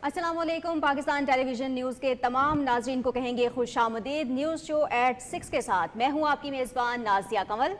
अस्सलामुअलैकुम। Pakistan television news के तमाम नाजरीन को कहेंगे खुशामदीद। न्यूज़ शो एट 6 के साथ मैं हूं आपकी मेज़बान नाज़िया कंवल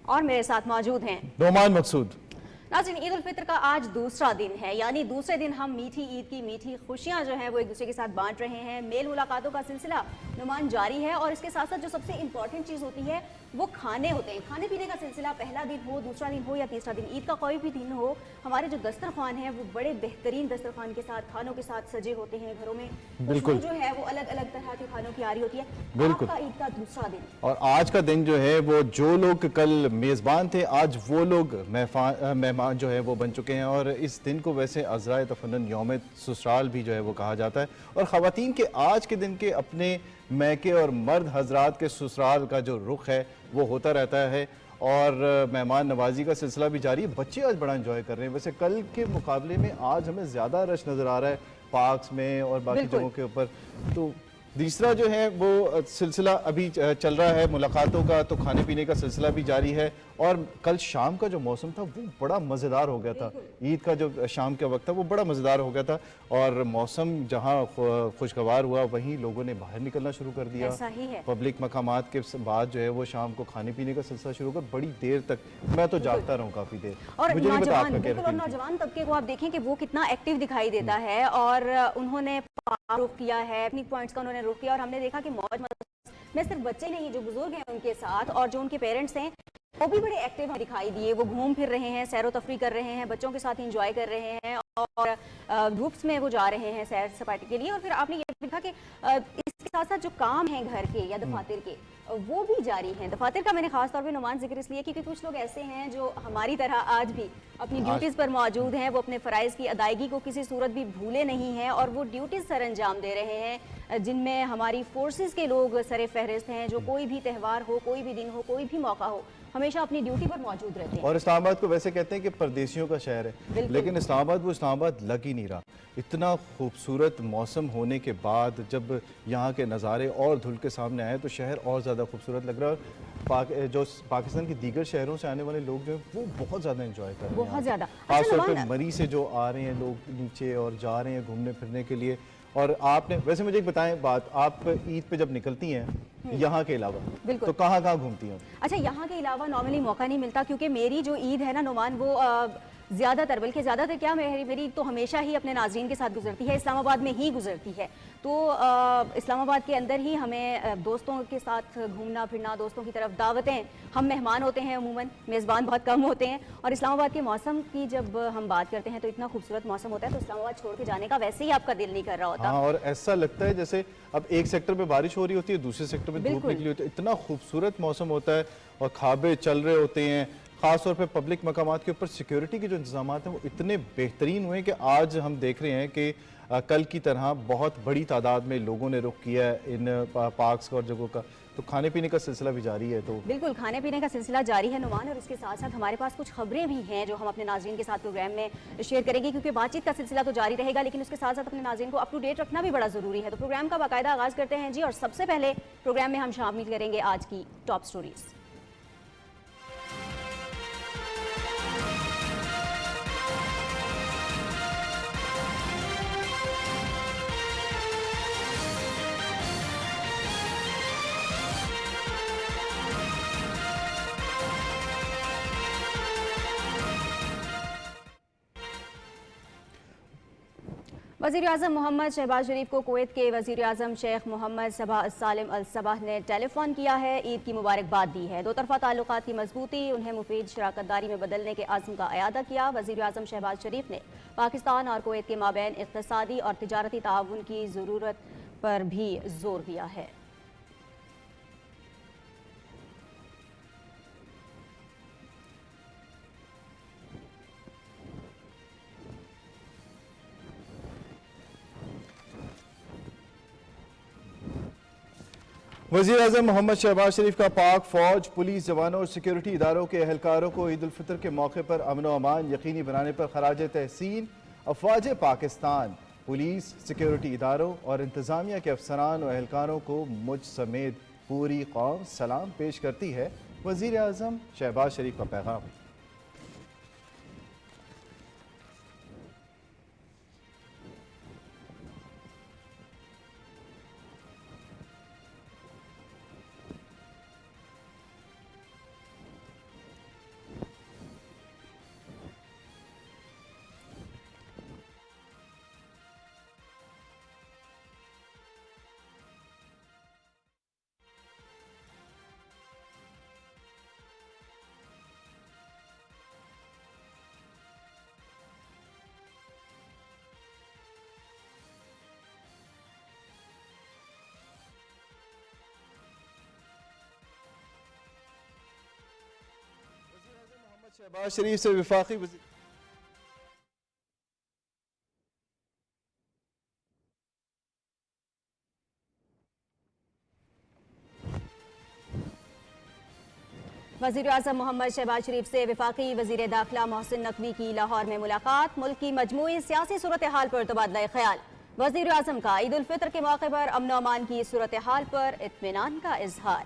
और मेरे साथ मौजूद हैं नोमान मकसूद। नाज़रीन, ईद उल फितर का आज दूसरा दिन है, यानी दूसरे दिन हम मीठी ईद की मीठी खुशियां जो हैं वो एक दूसरे के साथ बांट रहे हैं। मेल मुलाकातों का सिलसिला नुमान जारी है और इसके साथ साथ जो सबसे इंपॉर्टेंट चीज़ होती है वो खाने होते हैं। खाने पीने का सिलसिला पहला दिन हो, दूसरा दिन हो या तीसरा दिन, ईद का कोई भी दिन हो, हमारे जो दस्तरखान है वो बड़े बेहतरीन दस्तरखान के साथ, खानों के साथ सजे होते हैं। घरों में बिल्कुल जो है वो अलग अलग तरह के खानों की आ रही होती है। बिल्कुल। आपका ईद का दूसरा दिन और आज का दिन जो है वो जो लोग कल मेज़बान थे आज वो लोग मेहमान जो है वो बन चुके हैं। और इस दिन को वैसे अज़राए तफन्नुन यौम ससुराल भी जो है वो कहा जाता है। और ख़वातीन के आज के दिन के अपने मैके और मर्द हजरात के ससुराल का जो रुख है वो होता रहता है और मेहमान नवाजी का सिलसिला भी जारी है। बच्चे आज बड़ा एंजॉय कर रहे हैं। वैसे कल के मुकाबले में आज हमें ज़्यादा रश नज़र आ रहा है पार्क्स में और बाकी जगहों के ऊपर। तो तीसरा जो है वो सिलसिला अभी चल रहा है मुलाकातों का, तो खाने पीने का सिलसिला भी जारी है। और कल शाम का जो मौसम था वो बड़ा मज़ेदार हो गया था। ईद का जो शाम का वक्त था वो बड़ा मज़ेदार हो गया था और मौसम जहां खुशगवार हुआ वहीं लोगों ने बाहर निकलना शुरू कर दिया। ऐसा ही है। पब्लिक मकामात के बाद जो है वो शाम को खाने पीने का सिलसिला शुरू कर बड़ी देर तक मैं तो जागता रहूँ काफ़ी देर। और मुझे नहीं पता आपका बिल्कुल, और नौजवान तबके को आप देखें कि वो कितना एक्टिव दिखाई देता है और उन्होंने रुख किया है, पिकनिक पॉइंट्स का उन्होंने रुख किया और हमने देखा कि मौज में सिर्फ बच्चे नहीं, जो बुजुर्ग हैं उनके साथ और जो उनके पेरेंट्स हैं वो भी बड़े एक्टिव दिखाई दिए। वो घूम फिर रहे हैं, सैर व तफरी कर रहे हैं, बच्चों के साथ इंजॉय कर रहे हैं और ग्रुप्स में वो जा रहे हैं सैर सपाटे के लिए। और फिर आपने ये देखा कि इसके साथ साथ जो काम है घर के या दफातर के वो भी जारी हैं। दफातर का मैंने खास तौर पे नुमान जिक्र इसलिए क्योंकि कुछ लोग ऐसे हैं जो हमारी तरह आज भी अपनी ड्यूटीज़ पर मौजूद हैं। वो अपने फ़राइज़ की अदायगी को किसी सूरत भी भूले नहीं हैं और वो ड्यूटीज़ सर अंजाम दे रहे हैं जिनमें हमारी फोर्सेस के लोग सरे फहरिस्त हैं, जो कोई भी त्यौहार हो, कोई भी दिन हो, कोई भी मौका हो, हमेशा अपनी ड्यूटी पर मौजूद रहते हैं। और इस्लामाबाद को वैसे कहते हैं कि परदेशियों का शहर है, लेकिन इस्लामाबाद वो इस्लामाबाद लग ही नहीं रहा। इतना खूबसूरत मौसम होने के बाद जब यहाँ के नज़ारे और धुल के सामने आए तो शहर और ज़्यादा खूबसूरत लग रहा है। और जो पाकिस्तान के दीगर शहरों से आने वाले लोग जो हैं वो बहुत ज़्यादा इंजॉय कर रहे हैं, बहुत ज़्यादा। खासतौर पर मरी से जो आ रहे हैं लोग नीचे और जा रहे हैं घूमने फिरने के लिए। और आपने वैसे मुझे एक बताएं बात, आप ईद पे जब निकलती हैं यहाँ के अलावा तो कहाँ कहाँ घूमती हैं? अच्छा, यहाँ के अलावा नॉर्मली मौका नहीं मिलता क्योंकि मेरी जो ईद है ना नुमान, वो ज़्यादातर बल्कि ज़्यादातर क्या मेरी तो हमेशा ही अपने नाज़रीन के साथ गुजरती है, इस्लामाबाद में ही गुजरती है। तो इस्लामाबाद के अंदर ही हमें दोस्तों के साथ घूमना फिरना, दोस्तों की तरफ दावतें, हम मेहमान होते हैं अमूमन, मेज़बान बहुत कम होते हैं। और इस्लामाबाद के मौसम की जब हम बात करते हैं तो इतना खूबसूरत मौसम होता है तो इस्लामाबाद छोड़ के जाने का वैसे ही आपका दिल नहीं कर रहा होता। हाँ, और ऐसा लगता है जैसे अब एक सेक्टर में बारिश हो रही होती है, दूसरे सेक्टर में धूप निकली होती है। इतना खूबसूरत मौसम होता है और खाबे चल रहे होते हैं। खासतौर पे पब्लिक मकामात के ऊपर सिक्योरिटी के जो इंतजाम हैं वो इतने बेहतरीन हुए कि आज हम देख रहे हैं कि कल की तरह बहुत बड़ी तादाद में लोगों ने रुख किया है इन पार्क्स और जगहों का। तो खाने पीने का सिलसिला भी जारी है। तो बिल्कुल खाने पीने का सिलसिला जारी है नुमान, और इसके साथ साथ हमारे पास कुछ खबरें भी हैं जो हम अपने नाज़रीन के साथ प्रोग्राम में शेयर करेंगे क्योंकि बातचीत का सिलसिला तो जारी रहेगा लेकिन उसके साथ साथ अपने नाज़रीन को अप टू डेट रखना भी बड़ा ज़रूरी है। तो प्रोग्राम का बाकायदा आगाज़ करते हैं जी, और सबसे पहले प्रोग्राम में हम शामिल करेंगे आज की टॉप स्टोरीज। वज़ीर-ए-आज़म मोहम्मद शहबाज शरीफ को कुवैत के वज़ीर-ए-आज़म शेख मोहम्मद सबा सालिम अल सबाह ने टेलीफोन किया है, ईद की मुबारकबाद दी है। दो तरफ़ा ताल्लुकात की मजबूती, उन्हें मुफीद शराकतदारी में बदलने के आज़म का अयादा किया। वज़ीर-ए-आज़म शहबाज शरीफ ने पाकिस्तान और कुवैत के माबैन इक़्तिसादी और तिजारती ताउन की ज़रूरत पर भी जोर दिया है। वज़ीर-ए-आज़म मोहम्मद शहबाज शरीफ का पाक फौज, पुलिस जवानों और सिक्योरिटी इदारों के अहलकारों को ईद उल फितर के मौके पर अमन व अमान यकीनी बनाने पर खराज तहसीन। अफवाज पाकिस्तान, पुलिस, सिक्योरिटी इदारों और इंतज़ामिया के अफसरान और अहलकारों को मुझ समेत पूरी कौम सलाम पेश करती है। वज़ीर-ए-आज़म शहबाज शरीफ का पैगाम। शहबाज शरीफ से वफाकी वज़ीर वज़ीर आज़म मोहम्मद शहबाज शरीफ से वफाकी वज़ीर दाखिला मोहसिन नकवी की लाहौर में मुलाकात। मुल्क की मजमूई सियासी सूरत हाल पर तबादला ख्याल। वज़ीर आज़म का ईद उल फितर के मौके पर अमन और अमान की सूरत हाल पर इत्मीनान का इजहार।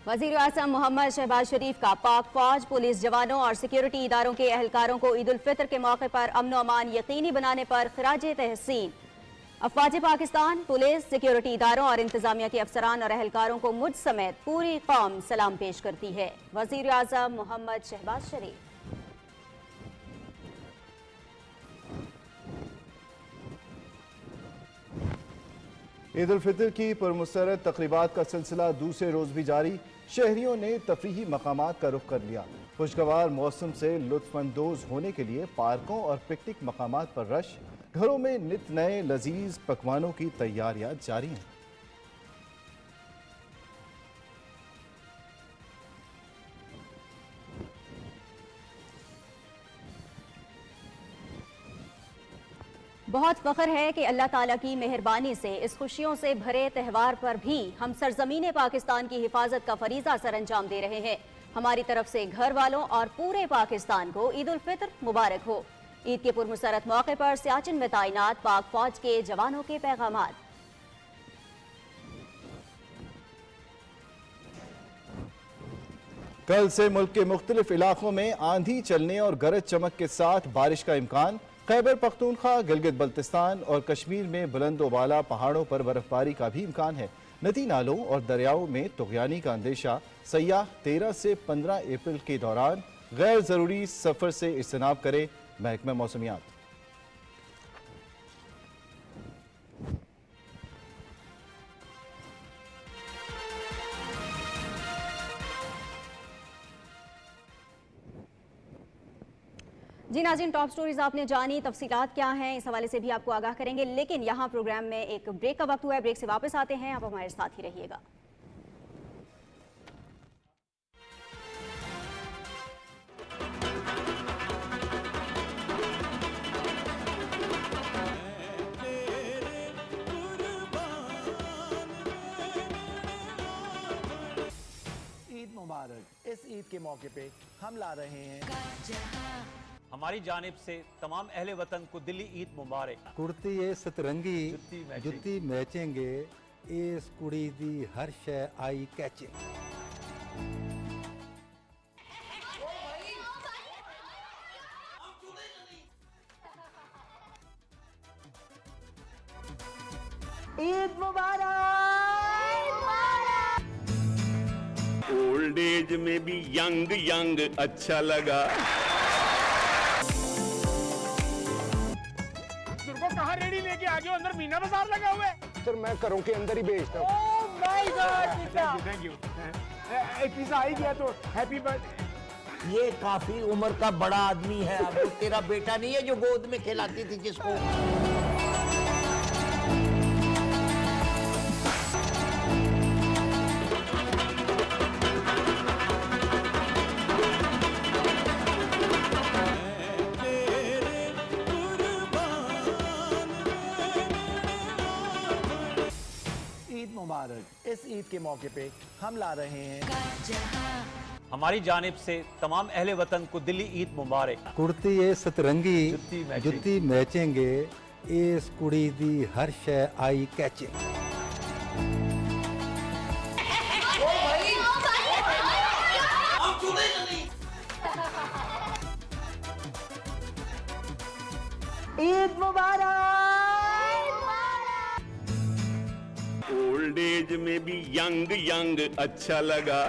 वज़ीर आज़म मोहम्मद शहबाज शरीफ का पाक फौज, पुलिस जवानों और सिक्योरिटी इदारों के एहलकारों को ईद उल फितर के मौके पर अमन और अमान यकीनी बनाने पर खिराज तहसीन। अफवाज पाकिस्तान, पुलिस, सिक्योरिटी इदारों और इंतजामिया के अफसरान और एहलकारों को मुझ समेत पूरी कौम सलाम पेश करती है। वज़ीर आज़म मोहम्मद शहबाज शरीफ। ईद उल फितर की पुरमसरत तकरीबात का सिलसिला दूसरे रोज भी जारी। शहरियों ने तफरीही मकामात का रुख कर लिया। खुशगवार मौसम से लुत्फानंदोज होने के लिए पार्कों और पिकनिक मकामात पर रश। घरों में नित नए लजीज पकवानों की तैयारियां जारी हैं। बहुत फख्र है कि अल्लाह ताला की मेहरबानी से इस खुशियों से भरे त्यौहार पर भी हम सरजमीन पाकिस्तान की हिफाजत का फरीजा सर अंजाम दे रहे हैं। हमारी तरफ से घर वालों और पूरे पाकिस्तान को ईद उल फितर मुबारक हो। ईद के पुरमसरत मौके पर सियाचिन में तैनात पाक फौज के जवानों के पैगामात। कल से मुल्क के मुख्तलिफ इलाकों में आंधी चलने और गरज चमक के साथ बारिश का इम्कान। खैबर पख्तूनख्वा, गिलगित बल्तिस्तान और कश्मीर में बुलंद वाला पहाड़ों पर बर्फबारी का भी इम्कान है। नदी नालों और दरियाओं में तुग़यानी का अंदेशा। सयाह 13 से 15 अप्रैल के दौरान गैर ज़रूरी सफ़र से इज्तनाब करे। महकमा मौसमियात। जी नाज़रीन, टॉप स्टोरीज आपने जानी, तफसीलात क्या हैं इस हवाले से भी आपको आगाह करेंगे, लेकिन यहाँ प्रोग्राम में एक ब्रेक का वक्त हुआ है। ब्रेक से वापस आते हैं, आप हमारे साथ ही रहिएगा। ईद मुबारक। इस ईद के मौके पे हम ला रहे हैं हमारी जानिब से तमाम अहले वतन को दिल्ली ईद मुबारक। कुर्ती ये सतरंगी जुत्ती जुत्ती मैचेंगे, इस कुड़ी दी हर शय आई कैचिंग। ईद मुबारक। ओल्ड एज में भी यंग यंग अच्छा लगा। कहाँ रेडी लेके आ गए? अंदर मीना बाजार लगा हुआ है। सर मैं घरों के अंदर ही बेचता हूँ। Oh my God, thank you. एक पिज़्ज़ा आई गया तो हैप्पी बर्थडे। ये काफी उम्र का बड़ा आदमी है। अब वो तेरा बेटा नहीं है जो गोद में खिलाती थी जिसको। ईद मुबारक। इस ईद के मौके पे हम ला रहे हैं हमारी जानिब से तमाम अहले वतन को दिल्ली ईद मुबारक। कुर्ती ये सतरंगी जुत्ती जुत्ती मैचेंगे, इस कुड़ी दी हर शय आई कैचिंग। ईद मुबारक। ओल्ड एज में भी यंग यंग अच्छा लगा।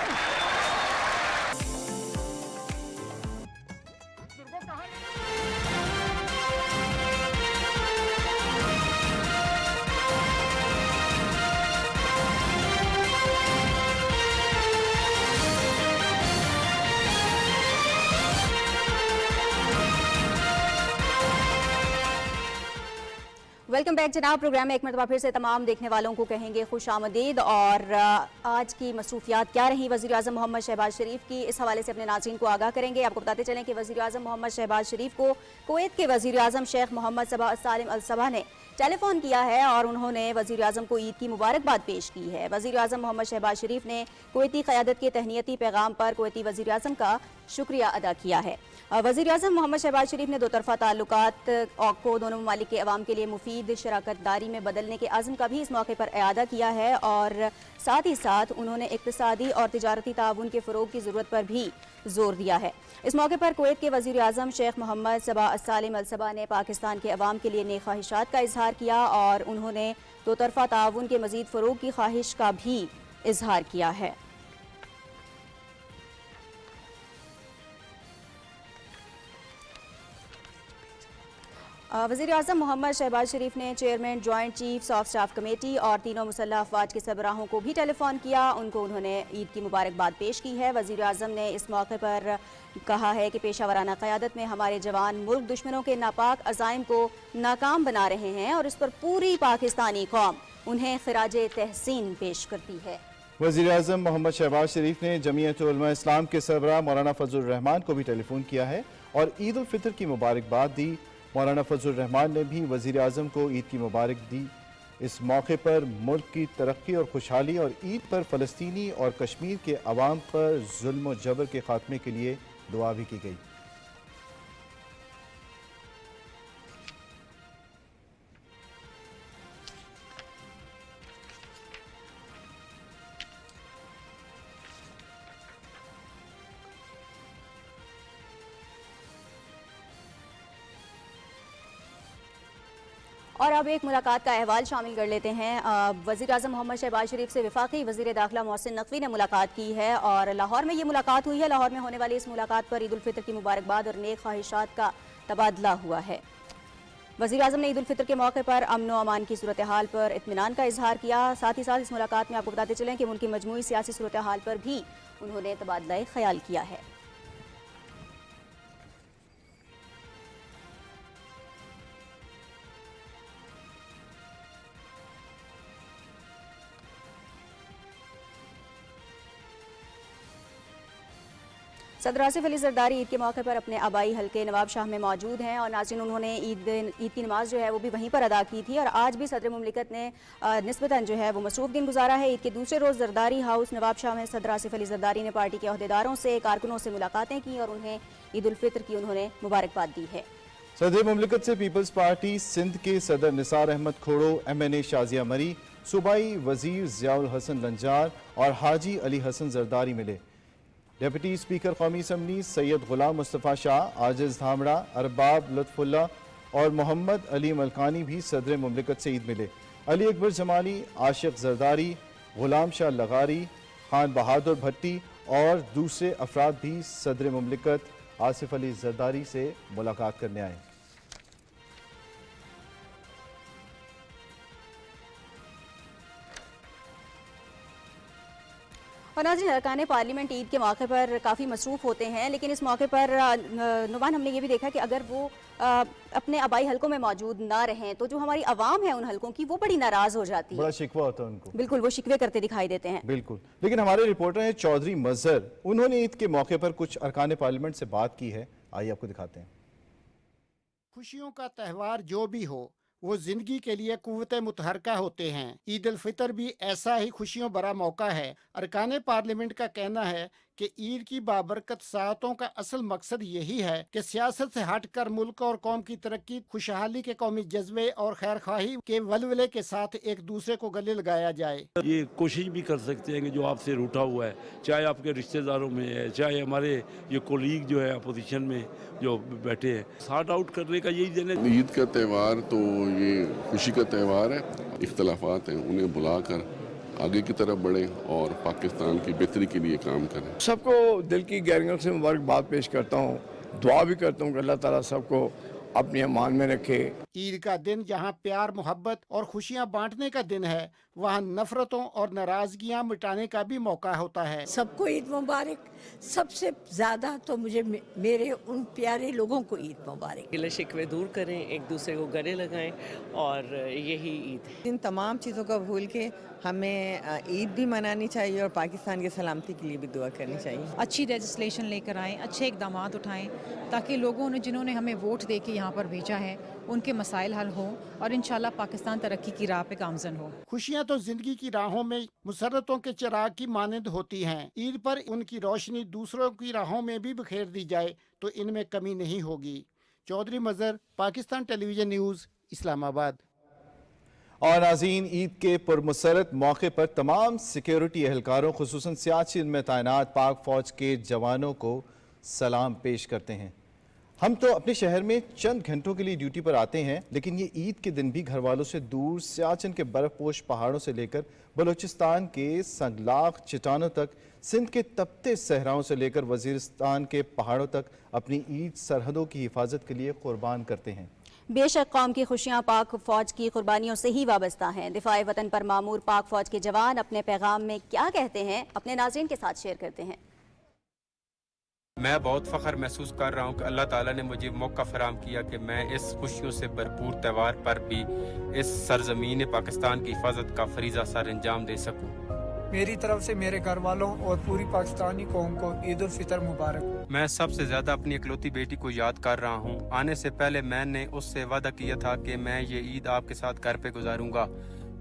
वेलकम बैक जनाब। प्रोग्राम में एक मरतबा फिर से तमाम देखने वालों को कहेंगे खुश आमदीद। और आज की मसरूफियात क्या रही वज़ीर आज़म मोहम्मद शहबाज शरीफ की, इस हवाले से अपने नाज़रीन को आगाह करेंगे। आपको बताते चलें कि वज़ीर आज़म मोहम्मद शहबाज शरीफ को कुवैत के वज़ीर आज़म शेख मोहम्मद सबा सालिम अल सबा ने टेलीफोन किया है और उन्होंने वज़ीर आज़म को ईद की मुबारकबाद पेश की है। वज़ीर आज़म मोहम्मद शहबाज शरीफ ने कुवैती क़यादत के तहनीती पैगाम पर कुवैती वज़ीर आज़म का शुक्रिया अदा किया है। वज़ीर आज़म मोहम्मद शहबाज शरीफ ने दो तरफ़ा ताल्लुकात को दोनों ममालिक के अवाम के लिए मुफीद शराकत दारी में बदलने के अज़्म का भी इस मौके पर इआदा किया है और साथ ही साथ उन्होंने इक़्तिसादी और तिजारती ताउन के फ़रोग़ की ज़रूरत पर भी जोर दिया है। इस मौके पर कुवैत के वज़ीर आज़म शेख मोहम्मद सबा सालिम अल सबा ने पाकिस्तान के अवाम के लिए नेक ख्वाहिशात का इजहार किया और उन्होंने दो तरफ़ा ताउन के मज़ीद फ़रोग़ की ख्वाहिश का भी इजहार किया है। वज़ीर आज़म मोहम्मद शहबाज शरीफ ने chairman joint chiefs of staff committee और तीनों मुसल्लह अफवाज के सरबराहों को भी टेलीफोन किया। उन्होंने ईद की मुबारकबाद पेश की है। वज़ीर आज़म ने इस मौके पर कहा है कि पेशावराना क़यादत में हमारे जवान मुल्क दुश्मनों के नापाक अज़ाइम को नाकाम बना रहे हैं और इस पर पूरी पाकिस्तानी कौम उन्हें खिराज तहसीन पेश करती है। वज़ीर आज़म मोहम्मद शहबाज शरीफ ने जमीयत उलमा इस्लाम के सरबराह मौलाना फजल रहमान को भी टेलीफोन किया है और ईद उल फितर की मुबारकबाद दी। मौलाना फजल रहमान ने भी वज़ीर आज़म को ईद की मुबारक दी। इस मौके पर मुल्क की तरक्की और खुशहाली और ईद पर फ़लस्तीनी और कश्मीर के अवाम पर जुल्म और जबर के खात्मे के लिए दुआ भी की गई। और अब एक मुलाकात का अहवाल शामिल कर लेते हैं। वज़ीर आज़म मोहम्मद शहबाज शरीफ से वफाकी वज़ीर दाखिला मोहसिन नकवी ने मुलाकात की है और लाहौर में ये मुलाकात हुई है। लाहौर में होने वाली इस मुलाकात पर ईद उल फितर की मुबारकबाद और नेक ख्वाहिशात का तबादला हुआ है। वज़ीर आज़म ने ईद उल फितर के मौके पर अमन व अमान की सूरत हाल पर इत्मीनान का इजहार किया। साथ ही साथ इस मुलाकात में आपको बताते चलें कि मुल्क की मजमूई सियासी सूरत हाल पर भी उन्होंने तबादला ख्याल किया है। सदर आसिफ अली जरदारी ईद के मौके पर अपने आबाई हल्के नवाब शाह में मौजूद हैं और नाज़रीन उन्होंने ईद की नमाज जो है वो भी वहीं पर अदा की थी और आज भी सदर मुमलिकत ने निस्बतन जो है वो मसरूफ़ दिन गुजारा है। ईद के दूसरे रोज़ जरदारी हाउस नवाब शाह में सदर आसिफ अली जरदारी ने पार्टी के अहदेदारों से कारकुनों से मुलाकातें की और उन्हें ईद उल फितर की उन्होंने मुबारकबाद दी है। सदर मुमलिकत से पीपल्स पार्टी सिंध के सदर निसार अहमद खोड़ो, MNA शाजिया मरी, सूबाई वजीर ज़ियाउल हसन लंजार और हाजी अली हसन जरदारी मिले। डिप्टी स्पीकर कौमी असम्बली सैयद गुलाम मुस्तफ़ा शाह, आजिज़ धामड़ा, अरबाब लुत्फुल्ला और मोहम्मद अली मलकानी भी सदर मुमलिकत से ईद मिले। अली अकबर जमाली, आशिक जरदारी, गुलाम शाह लगारी, खान बहादुर भट्टी और दूसरे अफराद भी सदर मुमलिकत आसिफ अली जरदारी से मुलाकात करने आए। और नाज़रीन, अरकान पार्लियामेंट ईद के मौके पर काफ़ी मसरूफ़ होते हैं, लेकिन इस मौके पर नुमान हमने ये भी देखा कि अगर वो अपने आबाई हलकों में मौजूद ना रहें तो जो हमारी आवाम है उन हलकों की वो बड़ी नाराज़ हो जाती है, बड़ा शिकवा होता है उनको। बिल्कुल, वो शिकवे करते दिखाई देते हैं। बिल्कुल, लेकिन हमारे रिपोर्टर हैं चौधरी मजहर, उन्होंने ईद के मौके पर कुछ अरकान पार्लियामेंट से बात की है। आइए आपको दिखाते हैं। खुशियों का त्यौहार जो भी हो वो जिंदगी के लिए कुव्वत मुतहरका होते हैं। ईद उल फितर भी ऐसा ही खुशियों भरा मौका है। अरकान पार्लियामेंट का कहना है कि ईद की बाबरकत सातों का असल मकसद यही है कि सियासत से हटकर मुल्क और कौम की तरक्की, खुशहाली के कौमी जज्बे और खैर खाही के वलवले के साथ एक दूसरे को गले लगाया जाए। ये कोशिश भी कर सकते हैं कि जो आपसे रूठा हुआ है, चाहे आपके रिश्तेदारों में है, चाहे हमारे ये कोलीग जो है अपोजिशन में जो बैठे हैं, सॉर्ट आउट करने का यही दिन है। ईद का त्यौहार तो ये खुशी का त्यौहार है। इख्तलाफात हैं उन्हें बुलाकर आगे की तरफ बढ़ें और पाकिस्तान की बेहतरी के लिए काम करें। सबको दिल की गहराइयों से मुबारकबाद पेश करता हूँ, दुआ भी करता हूँ कि अल्लाह ताला सबको अपनी अमान में रखे। ईद का दिन जहाँ प्यार, मोहब्बत और खुशियाँ बांटने का दिन है, वहाँ नफरतों और नाराजगियाँ मिटाने का भी मौका होता है। सबको ईद मुबारक। सबसे ज्यादा तो मुझे मेरे उन प्यारे लोगों को ईद मुबारक। गिले शिकवे दूर करें, एक दूसरे को गले लगाएं और यही ईद है। इन तमाम चीज़ों को भूल के हमें ईद भी मनानी चाहिए और पाकिस्तान की सलामती के लिए भी दुआ करनी चाहिए। अच्छी लेजिस्लेशन लेकर आएँ, अच्छे इकदाम उठाएं ताकि लोगों ने जिन्होंने हमें वोट दे के यहाँ पर भेजा है उनके मसाइल हल हों और इंशाल्लाह पाकिस्तान तरक्की की राह पे गामजन हो। खुशियाँ तो जिंदगी की राहों में मुसर्रतों के चिराग की मानंद होती हैं। ईद पर उनकी रोशनी दूसरों की राहों में भी बिखेर दी जाए तो इनमें कमी नहीं होगी। चौधरी मजहर, पाकिस्तान टेलीविजन न्यूज़, इस्लामाबाद। और नाज़रीन, ईद के पुरमसरत मौके पर तमाम सिक्योरिटी एहलकारों खुसूसन सियाचिन में तैनात पाक फौज के जवानों को सलाम पेश करते हैं। हम तो अपने शहर में चंद घंटों के लिए ड्यूटी पर आते हैं, लेकिन ये ईद के दिन भी घर वालों से दूर सियाचिन के बर्फपोश पहाड़ों से लेकर बलूचिस्तान के संगलाख चट्टानों तक, सिंध के तपते सहराओं से लेकर वजीरिस्तान के पहाड़ों तक अपनी ईद सरहदों की हिफाजत के लिए कुर्बान करते हैं। बेशक कौम की खुशियां पाक फौज की कुर्बानियों से ही वाबस्ता हैं। दिफाए वतन पर मामूर पाक फौज के जवान अपने पैगाम में क्या कहते हैं, अपने नाज़रीन के साथ शेयर करते हैं। मैं बहुत फ़ख्र महसूस कर रहा हूँ कि अल्लाह ताला ने मुझे मौका फराहम किया कि मैं इस खुशियों से भरपूर त्यौहार पर भी इस सरजमीन पाकिस्तान की हिफाजत का फरीज़ा सर अंजाम दे सकूँ। मेरी तरफ से मेरे घर वालों और पूरी पाकिस्तानी कौम को ईद उल फितर मुबारक। मैं सबसे ज़्यादा अपनी इकलौती बेटी को याद कर रहा हूँ। आने से पहले मैंने उससे वादा किया था कि मैं ये ईद आपके साथ घर पे गुजारूंगा,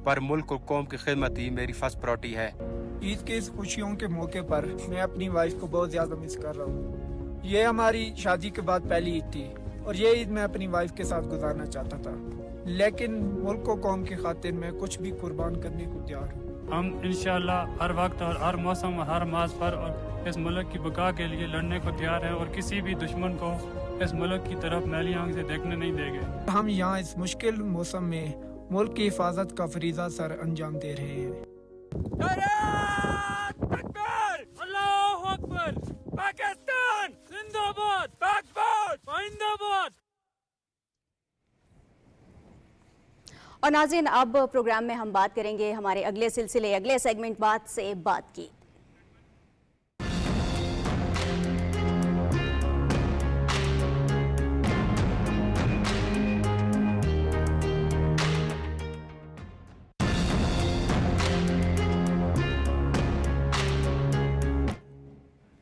पर मुल्क और कौम की खिदमत ही मेरी फर्स्ट प्रायोरिटी है। ईद के इस खुशियों के मौके पर मैं अपनी वाइफ को बहुत ज्यादा मिस कर रहा हूँ। ये हमारी शादी के बाद पहली ईद थी और ये ईद मैं अपनी वाइफ के साथ गुजारना चाहता था, लेकिन मुल्क और कौम की खातिर मैं कुछ भी कुर्बान करने को तैयार हूँ। हम इंशाल्लाह हर वक्त और हर मौसम और हर माज पर और इस मुल्क की बका के लिए लड़ने को तैयार है और किसी भी दुश्मन को इस मुल्क की तरफ मैली आंख से देखने नहीं देंगे। हम यहाँ इस मुश्किल मौसम में मुल्क की हिफाजत का फरीजा सर अंजाम दे रहे हैं। अल्लाहू अकबर, पाकिस्तान जिंदाबाद, जिंदाबाद। और नाज़रीन, अब प्रोग्राम में हम बात करेंगे हमारे अगले सिलसिले, अगले सेगमेंट बात से बात की।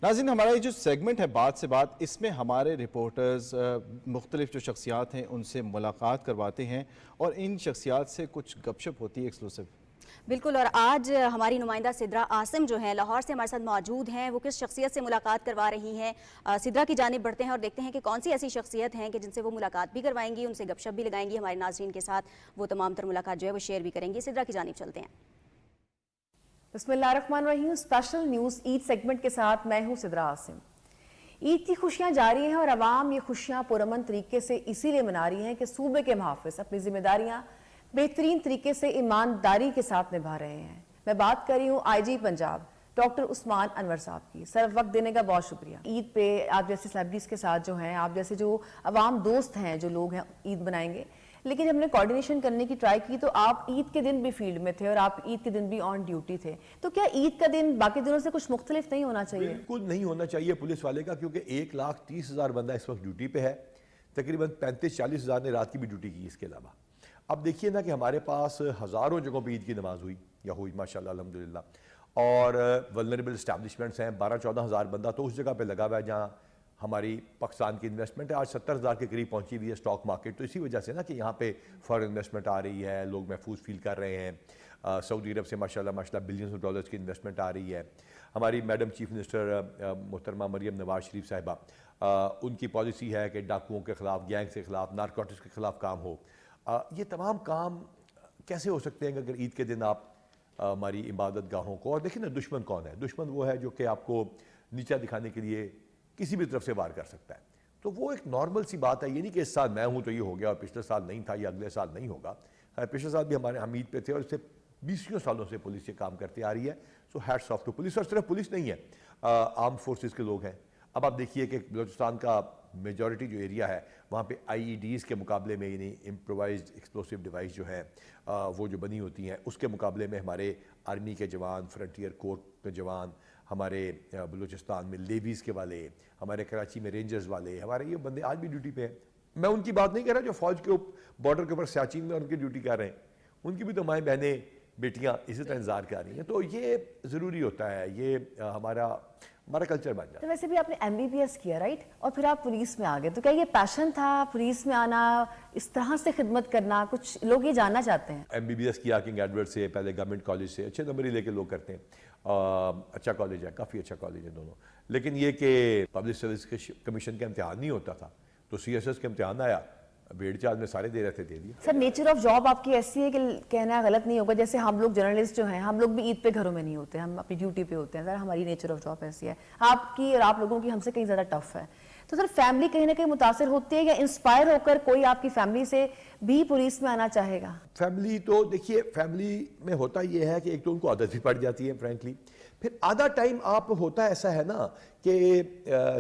नाज़रीन, हमारा ये जो सेगमेंट है बात से बात, इसमें हमारे रिपोर्टर्स मुख्तलिफ जो शख्सियात हैं उनसे मुलाकात करवाते हैं और इन शख्सियात से कुछ गपशप होती है एक्सक्लूसिव। बिल्कुल, और आज हमारी नुमाइंदा सिद्रा आसिम जो हैं लाहौर से हमारे साथ मौजूद हैं। वो किस शख्सियत से मुलाकात करवा रही हैं, सिद्रा की जानिब बढ़ते हैं और देखते हैं कि कौन सी ऐसी शख्सियत हैं कि जिनसे वो मुलाकात भी करवाएंगी, उनसे गपशप भी लगाएंगी, हमारे नाज़रीन के साथ वो तमाम तर मुलाकात जो है वो शेयर भी करेंगी। सिद्रा की जानिब चलते हैं। बिस्मिल्लाहिर्रहमानिर्रहीम। स्पेशल न्यूज़ ईद सेगमेंट के साथ मैं हूँ सिद्रा आसिम। ईद की खुशियाँ जारी हैं और अवाम ये खुशियाँ पुरअमन तरीके से इसीलिए मना रही हैं कि सूबे के मुहाफ़िज़ अपनी जिम्मेदारियाँ बेहतरीन तरीके से ईमानदारी के साथ निभा रहे हैं। मैं बात कर रही हूँ IG पंजाब डॉक्टर उस्मान अनवर साहब की। सर, वक्त देने का बहुत शुक्रिया। ईद पे आप जैसे सेलिब्रिटीज़ के साथ जो हैं, आप जैसे जो अवाम दोस्त हैं, जो लोग हैं, ईद बनाएंगे, लेकिन हमने कोऑर्डिनेशन करने की ट्राई की तो आप ईद के दिन भी फील्ड में थे और आप ईद के दिन भी ऑन ड्यूटी थे। तो क्या ईद का दिन बाकी दिनों से कुछ मुख्तलिफ नहीं होना चाहिए? बिल्कुल नहीं होना चाहिए पुलिस वाले का, क्योंकि 1,30,000 बंदा इस वक्त ड्यूटी पे है। तकरीबन 35-40 हज़ार ने रात की भी ड्यूटी की। इसके अलावा अब देखिए ना कि हमारे पास हज़ारों जगहों पर ईद की नमाज हुई या हुई माशाल्लाह अल्हम्दुलिल्लाह, और वल्नरेबल इस्टेब्लिशमेंट्स हैं। 12-14 हज़ार बंदा तो उस जगह पे लगा हुआ है जहाँ हमारी पाकिस्तान की इन्वेस्टमेंट है आज 70,000 के करीब पहुंची हुई है स्टॉक मार्केट। तो इसी वजह से ना कि यहाँ पे फॉरेन इन्वेस्टमेंट आ रही है, लोग महफूज फील कर रहे हैं। सऊदी अरब से माशाल्लाह बिलियंस ऑफ डॉलर्स की इन्वेस्टमेंट आ रही है। हमारी मैडम चीफ मिनिस्टर मोहतरमा मरियम नवाज शरीफ साहिबा, उनकी पॉलिसी है कि डाकुओं के ख़िलाफ़, गैंग के ख़िलाफ़, नारकोटिक्स के ख़िलाफ़ काम हो। ये तमाम काम कैसे हो सकते हैं अगर ईद के दिन आप हमारी इबादत गाहों को, और देखिए ना दुश्मन कौन है? दुश्मन वो है जो कि आपको नीचा दिखाने के लिए किसी भी तरफ से वार कर सकता है। तो वो एक नॉर्मल सी बात है। ये नहीं कि इस साल मैं हूँ तो ये हो गया और पिछले साल नहीं था या अगले साल नहीं होगा। पिछले साल भी हमारे हम ईद पे थे और इससे 20 सालों से पुलिस ये काम करती आ रही है। So hats off to police. और सिर्फ पुलिस नहीं है, आर्म फोर्सेस के लोग हैं, अब आप देखिए कि बलूचिस्तान का मेजॉरिटी जो एरिया है वहाँ पे IEDs के मुकाबले में, यानी इम्प्रोवाइज्ड एक्सप्लोसिव डिवाइस जो है वो जो बनी होती हैं, उसके मुकाबले में हमारे आर्मी के जवान, फ्रंटियर कोर के जवान, हमारे बलूचिस्तान में लेवीज़ के वाले, हमारे कराची में रेंजर्स वाले, हमारे ये बंदे आज भी ड्यूटी पे हैं। मैं उनकी बात नहीं कर रहा जो फ़ौज के बॉर्डर के ऊपर सियाचिन में उनकी ड्यूटी कर रहे हैं, उनकी भी तो माएँ बहनें बेटियाँ इसी तरह इंतजार कर रही हैं। तो ये ज़रूरी होता है, ये हमारा कल्चर बन जाता है। तो वैसे भी आपने MBBS किया, राइट, और फिर आप पुलिस में आ गए, तो क्या ये पैशन था पुलिस में आना, इस तरह से खिदमत करना? कुछ लोग ये जानना चाहते हैं। MBBS किया किंग एडवर्ड से, पहले गवर्नमेंट कॉलेज से, अच्छे नंबर ही लेके लोग करते हैं। अच्छा कॉलेज है, काफ़ी अच्छा कॉलेज है दोनों, लेकिन ये कि पब्लिक सर्विस कमीशन का इम्तिहान नहीं होता था, तो CSS का इम्तिहान आया, भेड़ चाल में सारे दे रहे थे, दे दिए। सर, नेचर ऑफ जॉब आपकी ऐसी है कि कहना गलत नहीं होगा, जैसे हम लोग जर्नलिस्ट जो हैं, हम लोग भी ईद पे घरों में नहीं होते, हम अपनी ड्यूटी पे होते हैं। सर, हमारी नेचर ऑफ जॉब ऐसी है, आपकी और आप लोगों की हमसे कहीं ज़्यादा टफ है। तो सर, फैमिली कहीं ना कहीं मुतासर होती है, या इंस्पायर होकर कोई आपकी फैमिली से भी पुलिस में आना चाहेगा? फैमिली तो देखिए, फैमिली में होता ये है कि एक तो उनको आदत भी पड़ जाती है फ्रेंकली, फिर आधा टाइम आप होता ऐसा है ना कि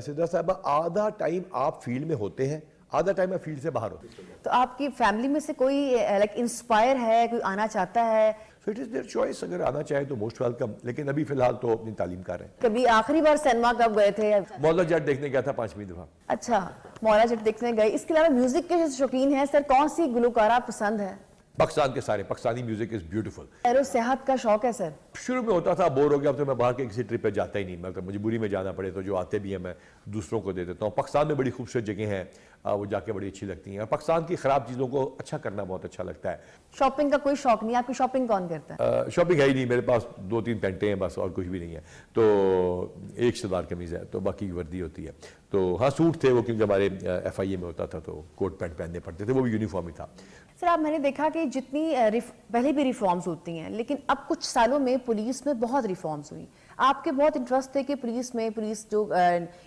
सिद्धा साहब, आधा टाइम आप फील्ड में होते हैं, आधा टाइम आप फील्ड से बाहर होते हैं। तो आपकी फैमिली में से कोई लाइक इंस्पायर है, कोई आना चाहता है? So it is their choice, अगर आना चाहे तो मोस्ट वेलकम, लेकिन अभी फिलहाल तो अपनी तालीम कर रहे हैं। कभी आखिरी बार सिनेमा कब गए थे? मौला जट देखने गया था 5वीं दफा। अच्छा, मौला जट देखने गए। इसके अलावा म्यूजिक के शौकीन हैं सर, कौन सी गुलकारा पसंद है? पाकिस्तान के सारे, Pakistani music is beautiful. Serow सेहत का शौक है सर? शुरू में होता था, बोर हो गया, अब तो मैं बाहर के किसी ट्रिप पे जाता ही नहीं, मतलब मजबूरी में जाना पड़े तो जो आते भी हैं मैं दूसरों को दे देता हूँ। पाकिस्तान में बड़ी खूबसूरत जगह हैं, वो जाके बड़ी अच्छी लगती हैं। पाकिस्तान की ख़राब चीज़ों को अच्छा करना बहुत अच्छा लगता है। शॉपिंग का कोई शौक नहीं? आपकी शॉपिंग कौन करता है? शॉपिंग है ही नहीं, मेरे पास 2-3 पैंटें हैं बस, और कुछ भी नहीं है। तो एक सलवार कमीज़ है, तो बाकी वर्दी होती है। तो हाँ, सूट थे वो, क्योंकि हमारे FIA में होता था तो कोट पैंट पहनने पड़ते थे, वो भी यूनिफॉर्म ही था। सर, आप मैंने देखा कि जितनी पहले भी रिफॉर्म्स होती हैं, लेकिन अब कुछ सालों में पुलिस में बहुत रिफॉर्म्स हुई। आपके बहुत इंटरेस्ट थे कि पुलिस जो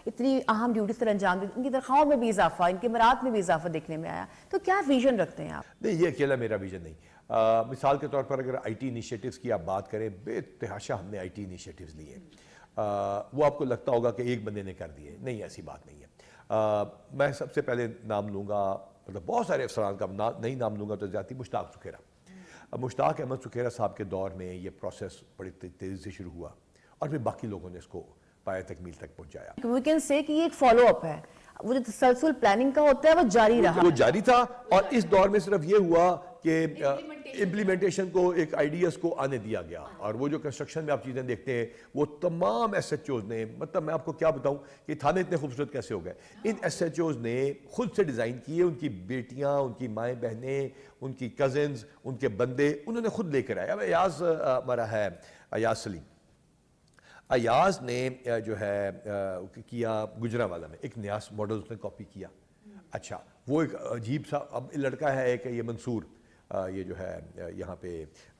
इतनी अहम ड्यूटी सर अंजाम देती, इनकी तनख्वाहों में भी इजाफा, इनके मरात में भी इजाफा देखने में आया। तो क्या विजन रखते हैं आप? नहीं, ये अकेला मेरा विजन नहीं। मिसाल के तौर पर अगर IT इनिशिएटिव्स की आप बात करें, बेतहाशा हमने IT इनिशिएटिव्स लिए। वो आपको लगता होगा कि एक बंदे ने कर दिए, नहीं, ऐसी बात नहीं है। मैं सबसे पहले नाम लूँगा, मतलब बहुत सारे अफसरान का नहीं नाम लूँगा तो ज़्यादा, मुश्ताक सुखेरा। मुश्ताक अहमद सुखेरा साहब के दौर में ये प्रोसेस बड़ी तेज़ी से शुरू हुआ, और फिर बाकी लोगों ने इसको पाया तकमील तक पहुँचाया। वी कैन से कि ये एक फॉलो अप है, वो जो तसलसल प्लानिंग का होता है वो जारी रहा, वो जारी था। और इस दौर में सिर्फ ये हुआ कि इम्प्लीमेंटेशन को, एक आइडियाज़ को आने दिया गया। और वो जो कंस्ट्रक्शन में आप चीज़ें देखते हैं, वो तमाम SHOs ने, मतलब मैं आपको क्या बताऊं कि थाने इतने खूबसूरत कैसे हो गए, इन SHOs ने खुद से डिज़ाइन किए, उनकी बेटियां, उनकी माएँ बहनें, उनकी कज़न्स, उनके बंदे उन्होंने खुद लेकर आए। अब अयाज हमारा है, अयाज सलीम, अयाज ने जो है किया गुजरावाला में, एक नया मॉडल उसने कॉपी किया। अच्छा, वो एक अजीब सा, अब लड़का है एक, ये मंसूर, ये जो है यहाँ पे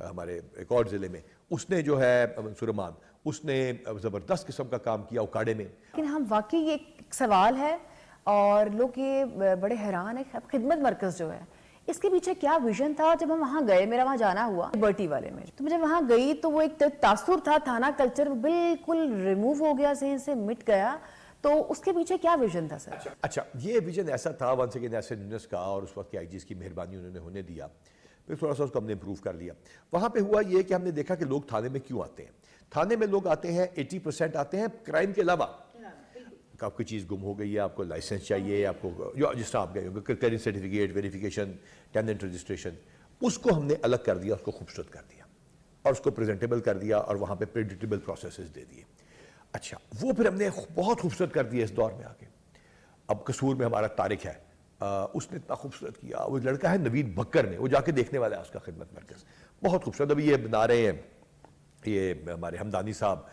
हमारे एक और ज़िले में, उसने जो है मंसूर अमान, उसने ज़बरदस्त किस्म का काम किया उकाड़े में। लेकिन हम वाकई ये एक सवाल है और लोग ये बड़े हैरान है, खिदमत मरकज़ जो है इसके पीछे क्या विजन था? जब हम वहाँ गए, मेरा वहाँ जाना हुआ बर्टी वाले में, तो मुझे वहाँ गई तो वो एक तासुर था, थाना कल्चर बिल्कुल रिमूव हो गया, ज़हन से मिट गया। तो उसके पीछे क्या विजन था सर? अच्छा, ये विजन ऐसा था वन सेकेंड ऐसे न्यूज़ का, और उस वक्त के IGs की मेहरबानी उन्होंने होने दिया, फिर थोड़ा सा उसको हमने इम्प्रूव कर लिया। वहाँ पे हुआ ये कि हमने देखा कि लोग थाने में क्यों आते हैं। थाने में लोग आते हैं, 80% आते हैं क्राइम के अलावा, आपकी चीज़ गुम हो गई है, आपको लाइसेंस चाहिए, आपको जिस तरह आप गए होंगे, clearance certificate, verification, tenant registration, उसको हमने अलग कर दिया, उसको खूबसूरत कर दिया और उसको प्रेजेंटेबल कर दिया, और वहाँ पे प्रेडिक्टेबल प्रोसेसेस दे दिए। अच्छा, वो फिर हमने बहुत खूबसूरत कर दिया इस दौर में आके। अब कसूर में हमारा तारिक है, उसने इतना खूबसूरत किया। वो लड़का है नवीद बकर ने, वो जाके देखने वाला है उसका खिदमत मरकज़, बहुत खूबसूरत। अभी ये बना रहे हैं, ये हमारे हमदानी साहब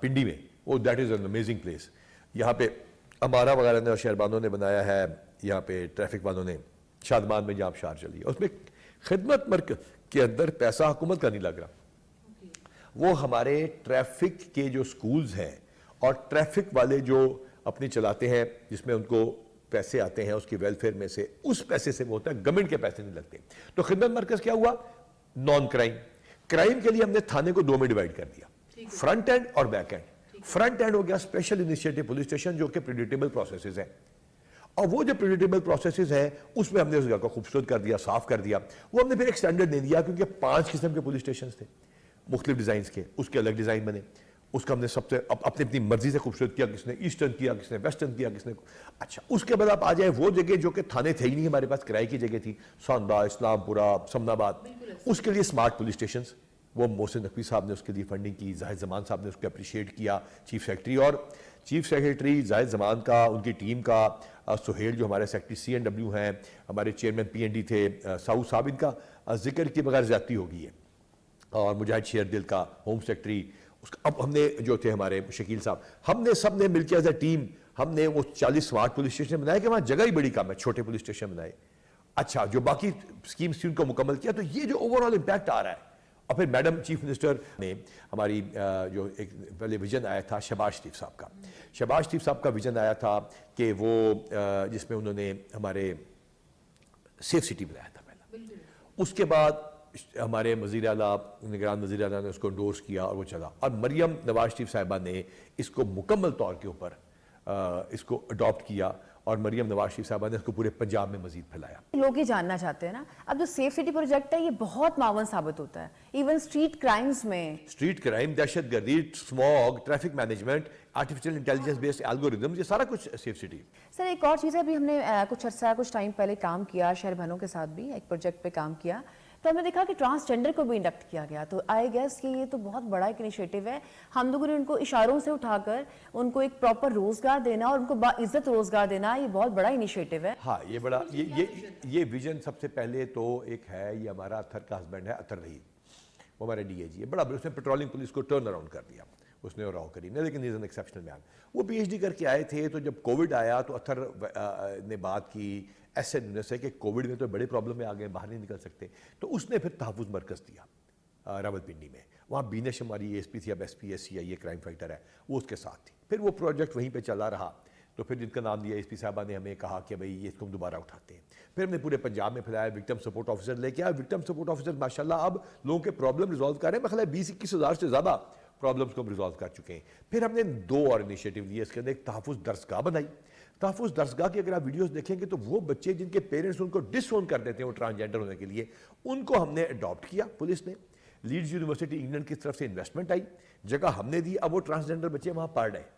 पिंडी में, वो that is an amazing place. यहाँ पे अमारा वगैरह ने और शहरबानों ने बनाया है, यहाँ पे ट्रैफिक वालों ने, शादमान में जहाँ शार चली है, उसमें खिदमत मरकज़ के अंदर पैसा हुकूमत का नहीं लग रहा, वो हमारे ट्रैफिक के जो स्कूल्स हैं और ट्रैफिक वाले जो अपनी चलाते हैं, जिसमें उनको पैसे आते हैं उसकी वेलफेयर में से, उस पैसे से वो होता है, गवर्नमेंट के पैसे नहीं लगते। तो खिदमत मरकज़ क्या हुआ? Non crime. क्राइम के लिए हमने थाने को 2 में डिवाइड कर दिया, फ्रंट एंड और बैक एंड। फ्रंट एंड हो गया स्पेशल इनिशिएटिव पुलिस स्टेशन, जो कि प्रेडिक्टेबल प्रोसेसेस हैं। और वो जो प्रेडिक्टेबल प्रोसेसेस हैं उसमें हमने उस जगह को खूबसूरत कर दिया, साफ कर दिया। वो हमने फिर एक स्टैंडर्ड दे दिया, क्योंकि 5 किस्म के पुलिस स्टेशन थे मुख्तलिफ डिजाइन के, उसके अलग डिजाइन बने। उसका हमने सबसे अपनी अपनी मर्जी से खूबसूरत किया, किसने ईस्टर्न किया, किसने वेस्टर्न किया, किसने। अच्छा, उसके बाद आप आ जाए वो जगह जो कि थाने थे ही नहीं, हमारे पास किराए की जगह थी, सौंदा, इस्लामपुरा, समनाबाद, उसके लिए स्मार्ट पुलिस स्टेशन। वो मोहसिन नकवी साहब ने उसके लिए फंडिंग की, जाहिद जमान साहब ने उसको अप्रिशिएट किया, चीफ सेक्रेटरी। और चीफ सेक्रेटरी जाहिद जमान का, उनकी टीम का, सुहेल जो हमारे सेक्रेटरी CNW हैं, हमारे चेयरमैन PND थे साउद साहब, इनका जिक्र के बगैर ज्यादती हो गई है। और मुजाहिद शेरदिल का होम सेक्रेटरी, उसका अब हमने जो थे हमारे शकील साहब, हमने सब ने मिलकर एज ए टीम हमने वो 40 स्मार्ट पुलिस स्टेशन बनाए कि वहाँ जगह ही बड़ी कम है, छोटे पुलिस स्टेशन बनाए। अच्छा, जो बाकी स्कीम्स थी उनको मुकम्मल किया। तो ये जो ओवरऑल इम्पैक्ट आ रहा है। और फिर मैडम चीफ मिनिस्टर ने हमारी जो एक पहले विजन आया था शहबाज शरीफ साहब का, शहबाज शरीफ साहब का विजन आया था कि वो जिसमें उन्होंने हमारे सेफ सिटी बनाया था पहला। उसके बाद हमारे वज़ीर आला, निगरान वज़ीर आला ने उसको इंडोर्स किया और वो चला। और मरियम नवाज शरीफ साहिबा ने इसको मुकम्मल तौर के ऊपर इसको अडॉप्ट किया और मरियम नवाज शरीफ साहिबा ने इसको पूरे पंजाब में मजीद फैलाया। लोग ये जानना चाहते हैं ना, अब जो सेफ सिटी प्रोजेक्ट है ये बहुत मावन साबित होता है, इवन स्ट्रीट क्राइम्स में, स्ट्रीट क्राइम, दहशतगर्दी, smog, traffic management, artificial intelligence based algorithm, ये सारा कुछ सेफ सिटी। सर एक और चीज़ है, अभी हमने कुछ टाइम पहले काम किया शहर बहनों के साथ भी एक प्रोजेक्ट पे काम किया, तो हमने देखा कि ट्रांसजेंडर को भी इंडक्ट किया गया। तो आई गेस कि ये तो बहुत बड़ा एक इनिशिएटिव है। हम लोगों ने उनको इशारों से उठाकर उनको एक प्रॉपर रोजगार देना और उनको बाइज्जत रोजगार देना, ये बहुत बड़ा इनिशिएटिव है। हाँ, ये बड़ा ये विजन सबसे पहले तो एक है, ये हमारा अतर का हस्बैंड है, अतर रही, वो हमारे DAG है, बड़ा उसने पेट्रोलिंग पुलिस को टर्न अराउंड कर दिया उसने, और राव करीम ने, लेकिन इज एन एक्सेप्शनल मैन। वो PhD करके आए थे, तो जब कोविड आया तो अतर ने बात की ऐसे से कि कोविड में तो बड़े प्रॉब्लम में आ गए, बाहर नहीं निकल सकते, तो उसने फिर तहफ़्फ़ुज़ मरकज़ दिया रावलपिंडी में। वहाँ बीनश हमारी ASP थी, अब SP SCI क्राइम फाइटर है, वो उसके साथ थी। फिर वो प्रोजेक्ट वहीं पे चला रहा, तो फिर जिनका नाम दिया ASP साहबा ने हमें कहा कि भाई ये इसको हम दोबारा उठाते हैं। फिर हमने पूरे पंजाब में फैलाया, विक्टिम सपोर्ट ऑफिसर लेके आया। विक्टिम सपोर्ट ऑफिसर माशाल्लाह अब लोगों के प्रॉब्लम रिजॉल्व कर रहे हैं, मैं ख्याल 20-21 हज़ार से ज़्यादा प्रॉब्लम्स को रिजॉल्व कर चुके हैं। फिर हमने 2 और इनिशिएटिव लिए इसके अंदर, एक तहफ़्फ़ुज़ दरसगाह बनाई। तहफ़्फ़ुज़ दरसगाह की अगर आप वीडियोस देखेंगे तो वो बच्चे जिनके पेरेंट्स उनको डिसओन कर देते हैं वो ट्रांसजेंडर होने के लिए, उनको हमने अडॉप्ट किया पुलिस ने। लीड्स यूनिवर्सिटी इंग्लैंड की तरफ से इन्वेस्टमेंट आई, जगह हमने दी, अब वो ट्रांसजेंडर बच्चे वहाँ पढ़ रहे हैं।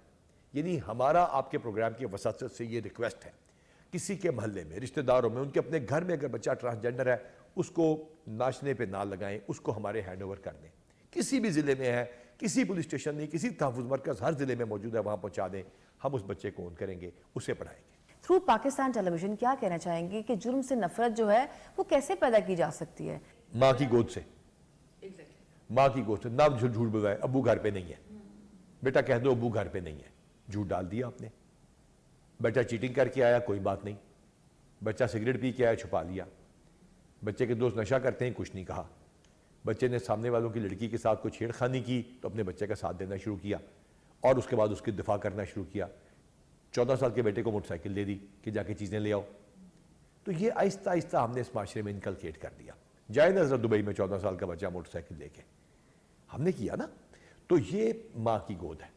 यानी हमारा आपके प्रोग्राम की वसात से ये रिक्वेस्ट है, किसी के महल्ले में, रिश्तेदारों में, उनके अपने घर में अगर बच्चा ट्रांसजेंडर है उसको नाचने पे ना लगाएं, उसको हमारे हैंड ओवर कर दें। किसी भी ज़िले में है, किसी पुलिस स्टेशन नहीं, किसी तहफ़्फ़ुज़ मरकज़ हर ज़िले में मौजूद है, वहाँ पहुँचा दें, हम उस बच्चे को ऑन करेंगे, उसे पढ़ाएंगे। थ्रू पाकिस्तान टेलीविजन क्या कहना चाहेंगे कि जुर्म से नफरत जो है वो कैसे पैदा की जा सकती है? माँ की गोद से, माँ की गोद से। ना झूठ बोलवाए, अबू घर पे नहीं है, बेटा कह दो अबू घर पे नहीं है, झूठ डाल दिया आपने। बच्चा चीटिंग करके आया, कोई बात नहीं। बच्चा सिगरेट पी के आया, छुपा लिया। बच्चे के दोस्त नशा करते हैं, कुछ नहीं कहा। बच्चे ने सामने वालों की लड़की के साथ कोई छेड़खानी की तो अपने बच्चे का साथ देना शुरू किया और उसके बाद उसकी दिफा करना शुरू किया। 14 साल के बेटे को मोटरसाइकिल दे दी कि जाके चीज़ें ले आओ। तो ये आहिस्ता आहिस्ता हमने इस माशरे में इनकलकेट कर दिया। जाए नजर दुबई में 14 साल का बच्चा मोटरसाइकिल लेके, हमने किया ना। तो ये माँ की गोद है।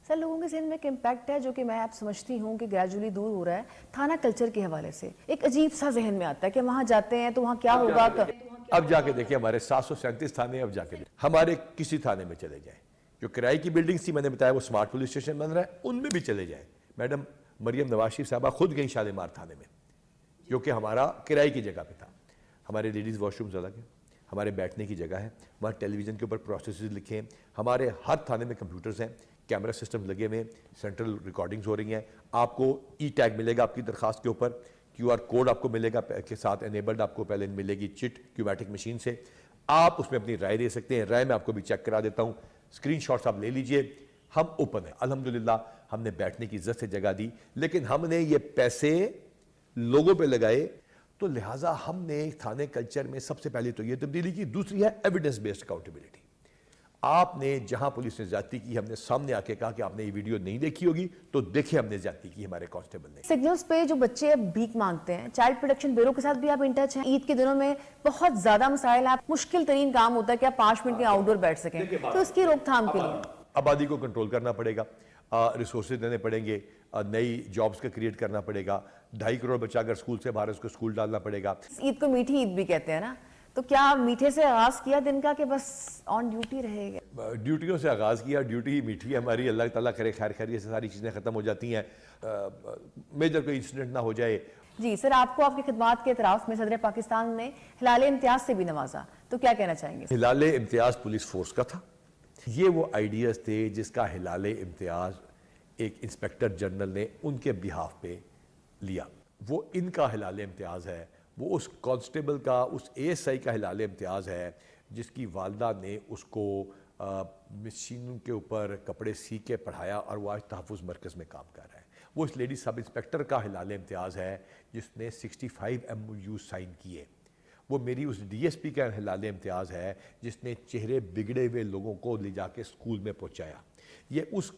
सर लोगों के ज़हन में एक इम्पैक्ट है जो कि मैं आप समझती हूँ कि ग्रेजुअली दूर हो रहा है थाना कल्चर के हवाले से। एक अजीब सा जहन में आता है कि वहाँ जाते हैं तो वहाँ क्या होगा। अब जाके देखिए हमारे 737 थाने, अब जाके हमारे किसी थाने में चले जाए, जो किराए की बिल्डिंग थी मैंने बताया वो स्मार्ट पुलिस स्टेशन बन रहा है, उनमें भी चले जाए। मैडम मरियम नवाज शरीफ साहबा खुद गई शालीमार थाने में, जो कि हमारा किराए की जगह पे था। हमारे लेडीज़ वॉशरूम्स अलग हैं, हमारे बैठने की जगह है, वहाँ टेलीविज़न के ऊपर प्रोसेस लिखे हैं, हमारे हर थाने में कंप्यूटर्स हैं, कैमरा सिस्टम लगे हुए हैं, सेंट्रल रिकॉर्डिंग्स हो रही हैं। आपको ई-टैग मिलेगा आपकी दरख्वास्त के ऊपर, QR कोड आपको मिलेगा के साथ एनेबल्ड, आपको पहले मिलेगी चिट क्यूमैटिक मशीन से, आप उसमें अपनी राय दे सकते हैं। राय मैं आपको भी चेक करा देता हूँ, स्क्रीनशॉट्स आप ले लीजिए। हम ओपन है, अल्हम्दुलिल्लाह हमने बैठने की इज्जत से जगह दी, लेकिन हमने ये पैसे लोगों पे लगाए, तो लिहाजा हमने थाने कल्चर में सबसे पहले तो ये तब्दीली की। दूसरी है एविडेंस बेस्ड अकाउंटेबिलिटी। आपने जहां पुलिस ने ज्यादती की, हमने सामने आके कहा कि आपने ये वीडियो नहीं देखी होगी, तो देखे हमने ज्यादती की हमारे कांस्टेबल ने। सिग्नल्स पे जो बच्चे अब भीख मांगते हैं, चाइल्ड प्रोटेक्शन ब्यूरो के साथ भी आप इन टच हैं। ईद के दिनों में बहुत ज्यादा मसाइल, आप मुश्किल तरीन काम होता है कि आप 5 मिनट के आउटडोर बैठ सकें, तो इसकी रोकथाम के लिए आबादी को कंट्रोल करना पड़ेगा, रिसोर्सेज देने पड़ेंगे, नई जॉब्स का क्रिएट करना पड़ेगा। 2.5 करोड़ बच्चा अगर स्कूल से बाहर, उसको स्कूल डालना पड़ेगा। ईद को मीठी ईद भी कहते हैं ना, तो क्या मीठे से आगाज किया दिन का कि बस ऑन ड्यूटी रहेगा? ड्यूटियों से आगाज़ किया, ड्यूटी ही मीठी है हमारी। अल्लाह ताला करे खैर खैरियत से सारी चीज़ें ख़त्म हो जाती हैं, मेजर कोई इंसिडेंट ना हो जाए। जी सर, आपको आपकी खिदमात के एतराफ़ में सदर पाकिस्तान ने हिलाल इम्तियाज़ से भी नवाजा, तो क्या कहना चाहेंगे? हिलाल इम्तियाज़ पुलिस फोर्स का था। ये वो आइडियाज़ थे जिसका हिलाल इम्तियाज़ एक इंस्पेक्टर जनरल ने उनके बिहाफ पे लिया। वो इनका हिलाल इम्तियाज़ है, वो उस कांस्टेबल का, उस ASI का हिलाल इम्तियाज़ है जिसकी वालदा ने उसको मशीन के ऊपर कपड़े सी के पढ़ाया और वो आज तहफ़्फ़ुज़ मरकज़ में काम कर रहा है। वो इस लेडी सब इंस्पेक्टर का हिलाल इम्तियाज़ है जिसने 65 MOU साइन किए। वो मेरी उस DSP का हिलाल इम्तियाज़ है जिसने चेहरे बिगड़े हुए लोगों को ले जाके स्कूल में पहुँचाया। ये उस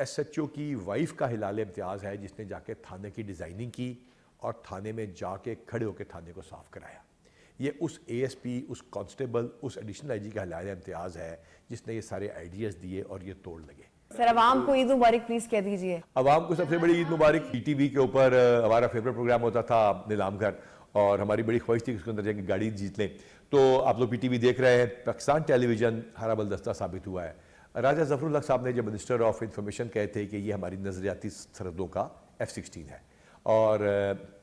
SHO की वाइफ का हिलाल इम्तियाज़ है जिसने जाके थाने की डिज़ाइनिंग की और थाने में जाके खड़े होकर थाने को साफ़ कराया। ये उस ASP, उस कांस्टेबल, उस एडिशनल IG का हिलाल इम्तियाज़ है जिसने ये सारे आइडियाज़ दिए और ये तोड़ लगे। सर, अवाम को ईद मुबारक प्लीज़ कह दीजिए। अवाम को सबसे बड़ी ईद मुबारक। ETV के ऊपर हमारा फेवरेट प्रोग्राम होता था नीलाम घर, और हमारी बड़ी ख्वाहिश थी कि उसके अंदर जाके गाड़ी जीत लें। तो आप लोग PTV देख रहे हैं, पाकिस्तान टेलीविज़न हरा बलदस्ता साबित हुआ है। राजा ज़फ़रुल हक साहब ने जब मिनिस्टर ऑफ इंफॉर्मेशन कहे थे कि ये हमारी नज़रियाती सरहदों का F-16 है, और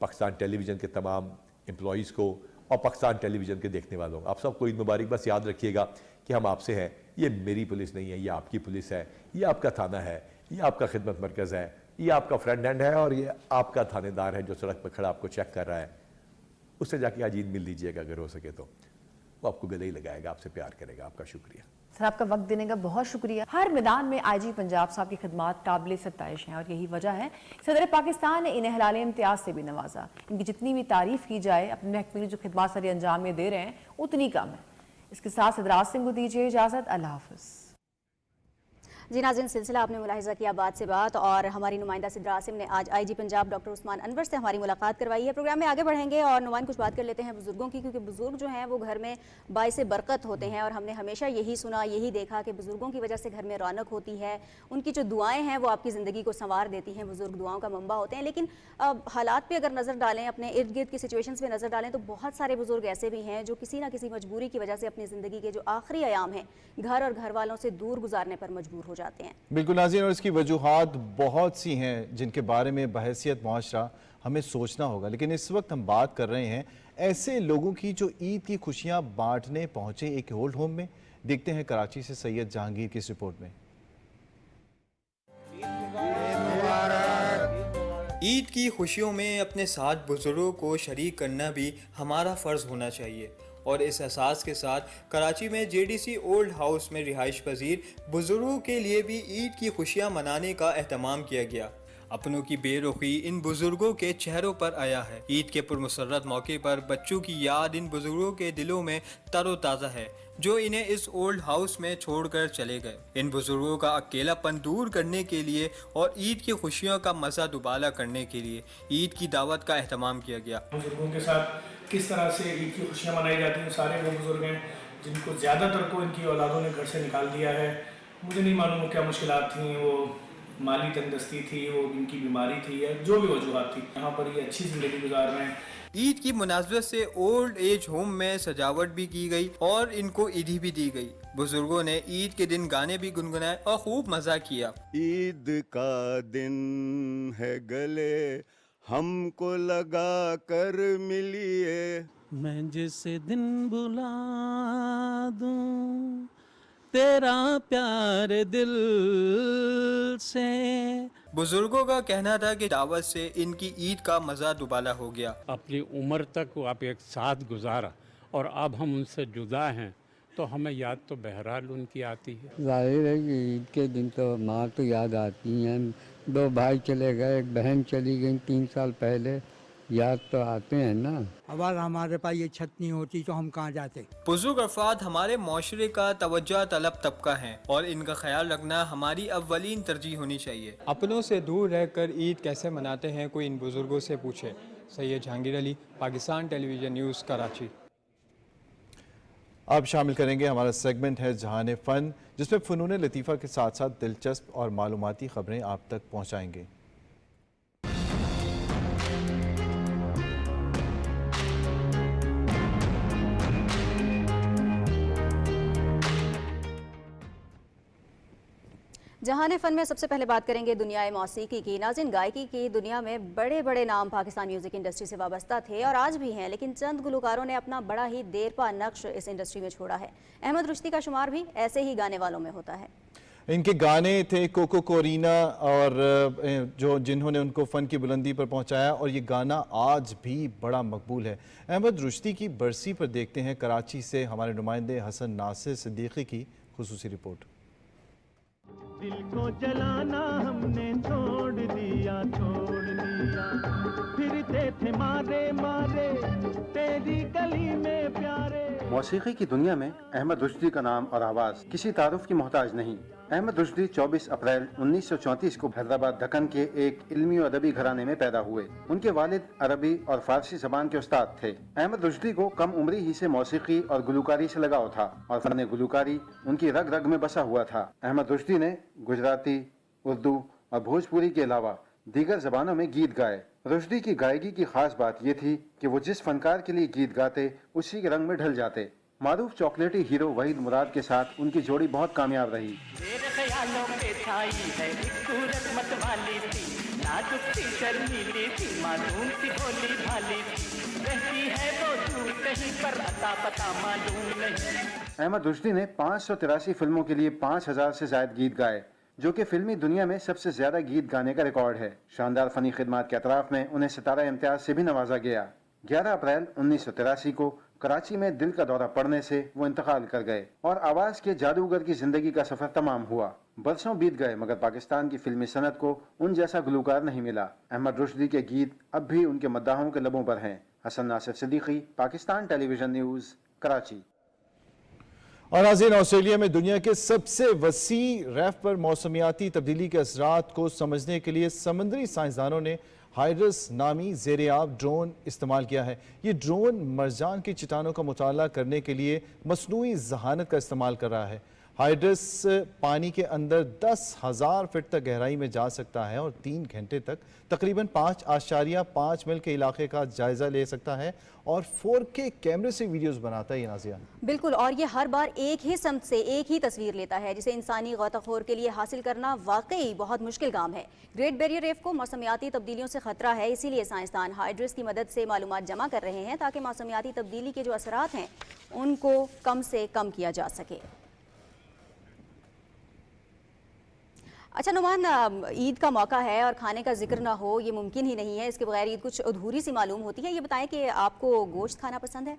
पाकिस्तान टेलीविज़न के तमाम एम्प्लॉइज़ को और पाकिस्तान टेलीविज़न के देखने वालों, आप सबको ईद मुबारक। बस याद रखिएगा कि हम आपसे हैं, ये मेरी पुलिस नहीं है, ये आपकी पुलिस है, ये आपका थाना है, ये आपका खिदमत मरकज़ है, ये आपका फ्रंट हैंड है, और ये आपका थानेदार है जो सड़क पर खड़ा आपको चेक कर रहा है। उससे जाके आज ईद मिल लीजिएगा अगर हो सके तो, वो आपको गले ही लगाएगा, आपसे प्यार करेगा। आपका शुक्रिया सर, आपका वक्त देने का बहुत शुक्रिया। हर मैदान में IG पंजाब साहब की खिदमात काबिल सत्ताइश हैं, और यही वजह है सदर पाकिस्तान ने इन्हें हिलाल इम्तियाज़ से भी नवाजा। इनकी जितनी भी तारीफ़ की जाए, अपने महकमे जो खिदमात सारी अंजाम में दे रहे हैं उतनी कम है। इसके साथ सिद्राज सिंह को दीजिए इजाज़त। अल्लाह हाफ़िज़। जी नाज़रीन, सिलसिला आपने मुलाहिज़ा किया बात से बात, और हमारी नुमाइंदा सिद्रा आसिम ने आज IG पंजाब डॉक्टर उस्मान अनवर से हमारी मुलाकात करवाई है। प्रोग्राम में आगे बढ़ेंगे और नुमाइन कुछ बात कर लेते हैं बुज़ुर्गों की, क्योंकि बुज़ुर्ग जो हैं वो घर में बाइसे बरकत होते हैं, और हमने हमेशा यही सुना, यही देखा कि बुज़ुर्गों की वजह से घर में रौनक होती है। उनकी जो दुआएँ हैं वो आपकी ज़िंदगी को संवार देती हैं। बुज़ुर्ग दुआओं का मंबा होते हैं। लेकिन हालात पर अगर नज़र डालें, अपने इर्द गिर्द की सिचुएशंस में नज़र डालें, तो बहुत सारे बुज़ुर्ग ऐसे भी हैं जो किसी ना किसी मजबूरी की वजह से अपनी ज़िंदगी के जो आखिरी अयाम हैं घर और घर वालों से दूर गुजारने पर मजबूर हो जाते हैं। बिल्कुल नाज़रीन, और इसकी वजूहात बहुत सी हैं जिनके बारे में बहैसियत मुआशरा हमें सोचना होगा। लेकिन इस वक्त हम बात कर रहे हैं ऐसे लोगों की जो ईद की खुशियां बांटने पहुंचे एक ओल्ड होम में। देखते हैं कराची से सैयद जहांगीर की इस रिपोर्ट में। ईद की खुशियों में अपने साथ बुजुर्गों को शरीक करना भी हमारा फ़र्ज़ होना चाहिए, और इस एहसास के साथ कराची में JDC ओल्ड हाउस में रिहाइश पजीर बुजुर्गों के लिए भी ईद की खुशियां मनाने का एहतमाम किया गया। अपनों की बेरुखी इन बुजुर्गों के चेहरों पर आया है। ईद के पुरमसरत मौके पर बच्चों की याद इन बुजुर्गों के दिलों में तरोताज़ा है जो इन्हें इस ओल्ड हाउस में छोड़कर चले गए। इन बुजुर्गों का अकेलापन दूर करने के लिए और ईद की खुशियों का मज़ा दुबाला करने के लिए ईद की दावत का एहतमाम किया गया। बुजुर्गों के साथ किस तरह से ईद की खुशियाँ मनाई जाती हैं, सारे वो बुजुर्ग हैं जिनको ज़्यादातर को इनकी औलादों ने घर से निकाल दिया है। मुझे नहीं मालूम क्या मुश्किलात थी, वो माली तंदुरुस्ती थी, वो इनकी बीमारी थी, या जो भी वजूहात थी, यहाँ पर ये अच्छी ज़िंदगी गुजार रहे हैं। ईद की मुनासबत से ओल्ड एज होम में सजावट भी की गई और इनको ईदी भी दी गई। बुजुर्गों ने ईद के दिन गाने भी गुनगुनाए और खूब मजा किया। ईद का दिन है गले हमको लगा कर मिलिए, मैं जिस दिन बुला दूं तेरा प्यार दिल से। बुजुर्गों का कहना था कि दावत से इनकी ईद का मज़ा दुबाला हो गया। अपनी उम्र तक आप एक साथ गुजारा और अब हम उनसे जुदा हैं तो हमें याद तो बहरहाल उनकी आती है। जाहिर है कि ईद के दिन तो माँ तो याद आती हैं, दो भाई चले गए, एक बहन चली गई 3 साल पहले, याद तो आते हैं ना। अगर हमारे पास ये छत नहीं होती तो हम कहाँ जाते। बुजुर्ग अफराद हमारे माशरे का तवज्जो तलब तबका है और इनका ख्याल रखना हमारी अव्वलीन तरजीह होनी चाहिए। अपनों से दूर रहकर ईद कैसे मनाते हैं कोई इन बुजुर्गों से पूछे। Syed Jahangir Ali, Pakistan television news, Karachi. अब शामिल करेंगे हमारा सेगमेंट है जहान फ़न, जिसमें फ़नून लतीफ़ा के साथ साथ दिलचस्प और मालूमाती खबरें आप तक पहुँचाएंगे। जहान फ़न में सबसे पहले बात करेंगे दुनियाए मौसीकी की। नाज़रीन, गायकी की दुनिया में बड़े बड़े नाम पाकिस्तान म्यूज़िक इंडस्ट्री से वाबस्ता थे और आज भी हैं, लेकिन चंद गुलकारों ने अपना बड़ा ही देरपा नक्श इस इंडस्ट्री में छोड़ा है। अहमद रुश्दी का शुमार भी ऐसे ही गाने वालों में होता है। इनके गाने थे कोको कोरीना और जिन्होंने उनको फ़न की बुलंदी पर पहुंचाया, और ये गाना आज भी बड़ा मकबूल है। अहमद रुश्दी की बरसी पर देखते हैं कराची से हमारे नुमाइंदे हसन नासिर सिद्दीकी की खुसूसी रिपोर्ट। दिल को जलाना हमने छोड़ दिया, फिरते थे मारे मारे तेरी गली में प्यारे। मौसीकी की दुनिया में अहमद रुश्दी का नाम और आवाज़ किसी तारुफ की मोहताज नहीं। अहमद रुश्दी 24 अप्रैल 1934 को हैदराबाद दक्कन के एक इल्मी और अदबी घराने में पैदा हुए। उनके वालिद अरबी और फारसी ज़बान के उस्ताद थे। अहमद रुश्दी को कम उम्री ही से मौसीकी और गुलकारी से लगाव था और फन गुलकारी उनकी रग रग में बसा हुआ था। अहमद रुश्दी ने गुजराती, उर्दू और भोजपुरी के अलावा दीगर ज़बानों में गीत गाए। रुश्दी की गायकी की खास बात यह थी कि वो जिस फनकार के लिए गीत गाते उसी के रंग में ढल जाते। मारूफ चॉकलेटी हीरो वहीद मुराद के साथ उनकी जोड़ी बहुत कामयाब रही। अहमद रुश्दी ने 583 फिल्मों के लिए 5000 से ज्यादा गीत गाए, जो कि फिल्मी दुनिया में सबसे ज्यादा गीत गाने का रिकॉर्ड है। शानदार फनी खिदमात के अतराफ में उन्हें सितारा इम्तियाज से भी नवाजा गया। 11 अप्रैल 1983 को कराची में दिल का दौरा पड़ने से वो इंतकाल कर गए और आवाज़ के जादूगर की जिंदगी का सफर तमाम हुआ। बरसों बीत गए मगर पाकिस्तान की फिल्मी सनत को उन जैसा गुलकार नहीं मिला। अहमद रुश्दी के गीत अब भी उनके मद्दाहों के लबों पर हैं। Hasan Nasir Siddiqui, Pakistan television news, Karachi. और नाज़रीन, ऑस्ट्रेलिया में दुनिया के सबसे वसी रैफ पर मौसमियाती तब्दीली के असरात को समझने के लिए समुद्री साइंसदानों ने हाइड्रस नामी ज़ेर-ए-आब ड्रोन इस्तेमाल किया है। ये ड्रोन मरजान की चट्टानों का मुताला करने के लिए मसनूई ज़हानत का इस्तेमाल कर रहा है। हाइड्रस पानी के अंदर 10,000 फीट तक गहराई में जा सकता है और 3 घंटे तक तकरीबन 5.5 मील के इलाके का जायजा ले सकता है और 4K कैमरे से वीडियोस बनाता है। ये नाज़िया बिल्कुल, और ये हर बार एक ही समत से एक ही तस्वीर लेता है, जिसे इंसानी गौताखोर के लिए हासिल करना वाकई बहुत मुश्किल काम है। ग्रेट बैरियर रीफ को मौसमियाती तब्दीलियों से खतरा है, इसीलिए साइंसदान हाइड्रस की मदद से मालूमात जमा कर रहे हैं ताकि मौसमियाती तब्दीली के जो असरात हैं उनको कम से कम किया जा सके। अच्छा नुमान, ईद का मौका है और खाने का जिक्र ना हो ये मुमकिन ही नहीं है। इसके बगैर ईद कुछ अधूरी सी मालूम होती है। ये बताएं कि आपको गोश्त खाना पसंद है?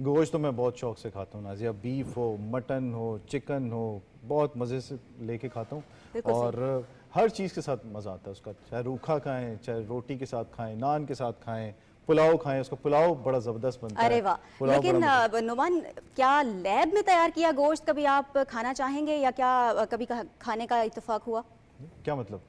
गोश्त तो मैं बहुत शौक से खाता हूँ नाज़िया। बीफ हो, मटन हो, चिकन हो, बहुत मज़े से लेके खाता हूँ और हर चीज़ के साथ मज़ा आता है उसका। चाहे रूखा खाएं, चाहे रोटी के साथ खाएं, नान के साथ खाएं, पुलाव खाएं। उसका पुलाव बड़ा ज़बरदस्त बनता है। अरे वाह! लेकिन नुमान, क्या लैब में तैयार किया गोश्त कभी आप खाना चाहेंगे या क्या कभी खाने का इत्तेफाक हुआ? क्या मतलब?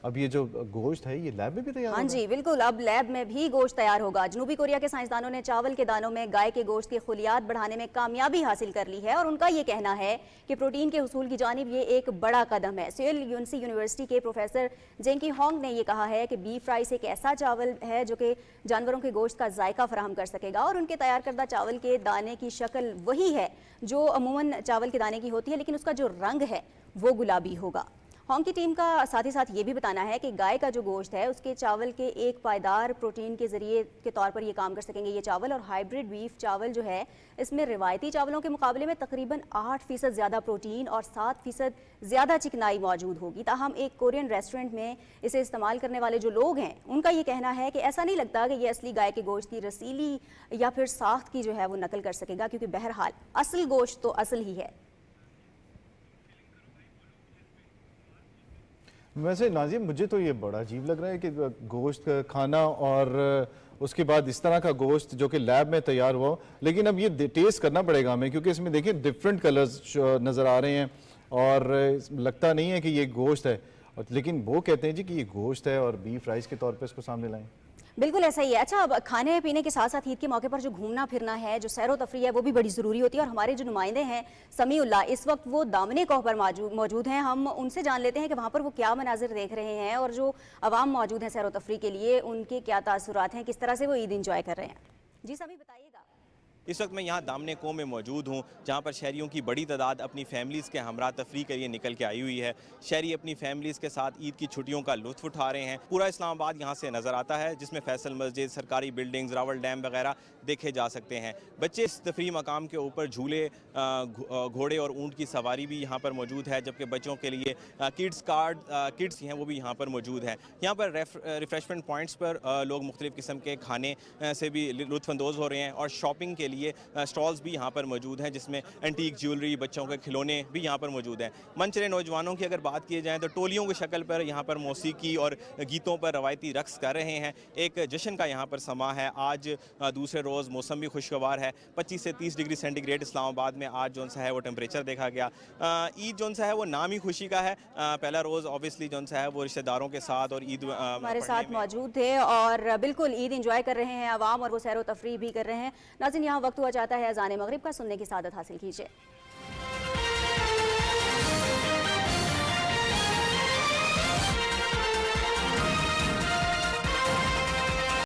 अब ये जो गोश्त है ये लैब में भी तैयार होगा? हाँ जी बिल्कुल, अब लैब में भी गोश्त तैयार होगा। जनूबी कोरिया के साइंसदानों ने चावल के दानों में गाय के गोश्त की खुलियात बढ़ाने में कामयाबी हासिल कर ली है और उनका ये कहना है कि प्रोटीन के हुसूल की जानिब ये एक बड़ा कदम है। सेल यूनिवर्सिटी के प्रोफेसर जेंकी होंग ने यह कहा है कि बीफ राइस एक ऐसा चावल है जो कि जानवरों के गोश्त का जायका फराहम कर सकेगा और उनके तैयार करदा चावल के दाने की शक्ल वही है जो अमूमन चावल के दाने की होती है, लेकिन उसका जो रंग है वो गुलाबी होगा। होंग की टीम का साथ ही साथ ये भी बताना है कि गाय का जो गोश्त है उसके चावल के एक पायदार प्रोटीन के जरिए के तौर पर ये काम कर सकेंगे ये चावल। और हाइब्रिड बीफ चावल जो है इसमें रिवायती चावलों के मुकाबले में तकरीबन 8% ज़्यादा प्रोटीन और 7% ज़्यादा चिकनाई मौजूद होगी। ताहम एक कोरियन रेस्टोरेंट में इसे इस्तेमाल करने वाले जो लोग हैं उनका ये कहना है कि ऐसा नहीं लगता कि ये असली गाय के गोश्त की रसीली या फिर साख्त की जो है वो नकल कर सकेगा, क्योंकि बहरहाल असल गोश्त तो असल ही है। वैसे नाज़िम, मुझे तो ये बड़ा अजीब लग रहा है कि गोश्त खाना और उसके बाद इस तरह का गोश्त जो कि लैब में तैयार हुआ, लेकिन अब ये टेस्ट करना पड़ेगा हमें, क्योंकि इसमें देखिए डिफरेंट कलर्स नज़र आ रहे हैं और लगता नहीं है कि ये गोश्त है, लेकिन वो कहते हैं जी कि ये गोश्त है और बीफ राइस के तौर पे इसको सामने लाएं। बिल्कुल ऐसा ही है। अच्छा, अब खाने पीने के साथ साथ ईद के मौके पर जो घूमना फिरना है, जो सैर व तफरी है, वो भी बड़ी ज़रूरी होती है। और हमारे जो नुमाइंदे हैं समीउल्लाह, इस वक्त वो दामने कोह पर मौजूद हैं। हम उनसे जान लेते हैं कि वहाँ पर वो क्या मनाजिर देख रहे हैं और जो अवाम मौजूद हैं सैर व तफरी के लिए, उनके क्या तासुरात हैं, किस तरह से वो ईद इंजॉय कर रहे हैं। जी सभी बताइएगा। इस वक्त मैं यहाँ दामने कोह में मौजूद हूँ, जहाँ पर शहरियों की बड़ी तादाद अपनी फैमिलीज़ के हमरा तफरी के लिए निकल के आई हुई है। शहरी अपनी फैमिलीज़ के साथ ईद की छुट्टियों का लुत्फ़ उठा रहे हैं। पूरा इस्लामाबाद यहाँ से नज़र आता है, जिसमें फैसल मस्जिद, सरकारी बिल्डिंग्स, रावल डैम वगैरह देखे जा सकते हैं। बच्चे इस तफरी मकाम के ऊपर झूले, घोड़े और ऊँट की सवारी भी यहाँ पर मौजूद है, जबकि बच्चों के लिए किड्स हैं वो भी यहाँ पर मौजूद हैं। यहाँ पर रिफ्रेशमेंट पॉइंट्स पर लोग मुख्तलिफ़ किस्म के खाने से भी लुत्फ़अंदोज़ हो रहे हैं और शॉपिंग के लिए स्टॉल्स भी यहाँ पर मौजूद हैं, जिसमें एंटीक ज्वेलरी, बच्चों के खिलौने भी यहाँ पर मौजूद हैं। मन चले नौजवानों की अगर बात की जाए तो टोलियों की शक्ल पर यहाँ पर मौसीकी और गीतों पर रवायती रक्स कर रहे हैं। एक जश्न का यहाँ पर समा है। आज दूसरे रोज़ मौसम भी खुशगवार है। 25 से 30 डिग्री सेंटीग्रेड इस्लामाबाद में आज जो सा है वो टेम्परेचर देखा गया। ईद जो सा है वो नाम ही खुशी का है। पहला रोज़ ऑब्वियसली जो सा है वो रिश्तेदारों के साथ और ईद हमारे साथ मौजूद थे और बिल्कुल ईद इंजॉय कर रहे हैं अवाम, और वो सैर व तफरी भी कर रहे हैं। नाज़रीन, यहाँ वक्त हुआ जाता है अज़ान मगरिब का, सुनने की सादत हासिल कीजिए।